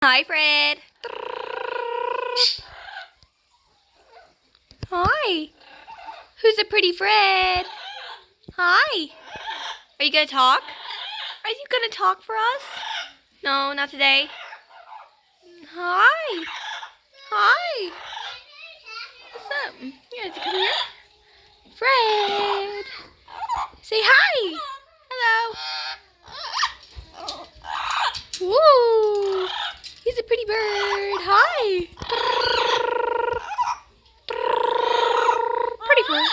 Hi, Fred. Hi. Who's a pretty Fred? Hi. Are you gonna talk? Are you gonna talk for us? No, not today. Hi. Hi. What's up? You guys come here. Fred. Say hi. Hello. Woo. He's a pretty bird. Hi. Pretty Fred.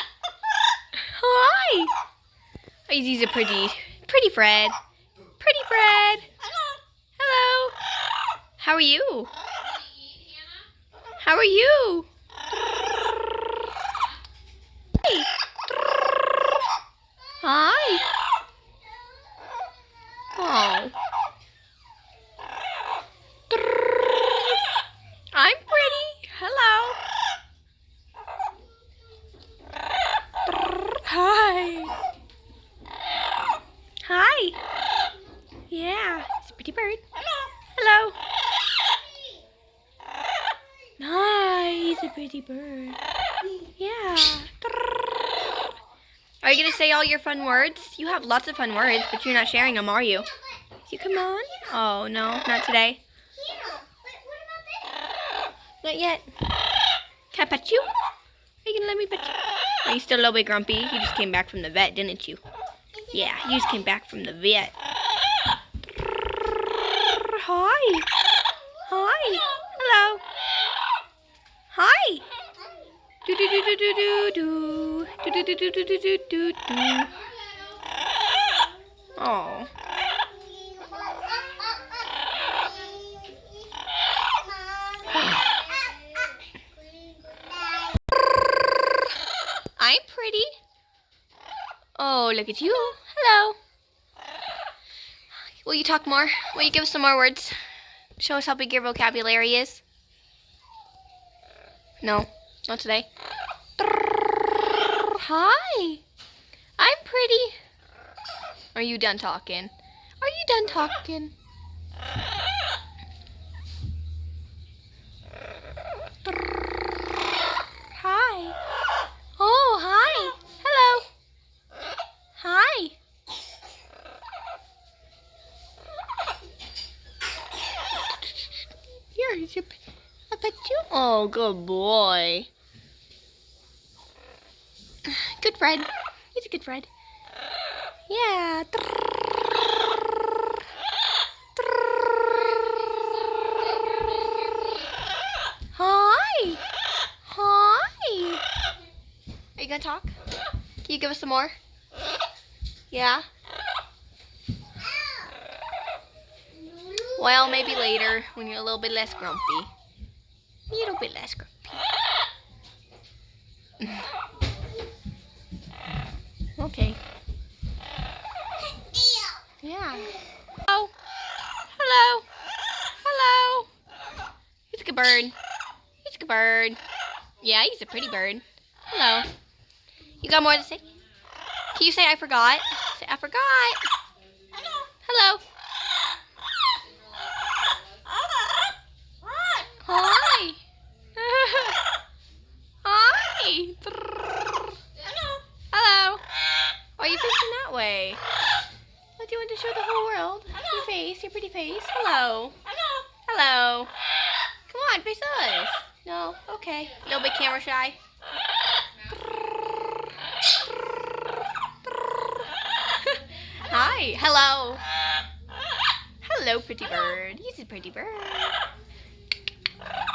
Hi. Oh, he's a pretty Fred. Pretty Fred. Hello. How are you? How are you? Hey. Hi. Oh. I'm pretty. Hello. Hi. Hi. Yeah, it's a pretty bird. Hello. Nice, a pretty bird. Yeah. Are you going to say all your fun words? You have lots of fun words, but you're not sharing them, are you? You come on? Oh, no, not today. Not yet. Can I pet you? Are you going to let me pet you? Are you still a little bit grumpy? You just came back from the vet, didn't you? Yeah, you just came back from the vet. Hi. Hi. Hello. Hi. Do do do do do do do do do do do do do do do. Oh. I'm pretty. Oh, look at you. Hello. Will you talk more? Will you give us some more words? Show us how big your vocabulary is. No, not today. Hi. I'm pretty. Are you done talking? Are you done talking? Hi. Oh, hi. Hello. Hi. Here, here's your I pet you. Oh, good boy. Good Fred. He's a good Fred. Yeah. Hi. Hi. Are you gonna talk? Can you give us some more? Yeah. Well, maybe later when you're a little bit less grumpy. A little bit less grumpy. Okay. Yeah. Oh. Hello. Hello. He's a good bird. He's a good bird. Yeah, he's a pretty bird. Hello. You got more to say? Can you say I forgot? Say I forgot. Hello. Hi. Hi. Hello. Why are you facing that way? What do you want to show the whole world? Your face, your pretty face. Hello. Hello. Come on, face us. No? Okay. A little bit camera shy. Hi. Hello. Hello, pretty bird. He's a pretty bird.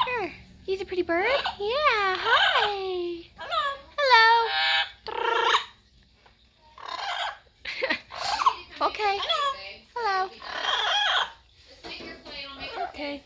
Here. He's a pretty bird? Yeah. Hi. Hello. Okay. Hello. Okay.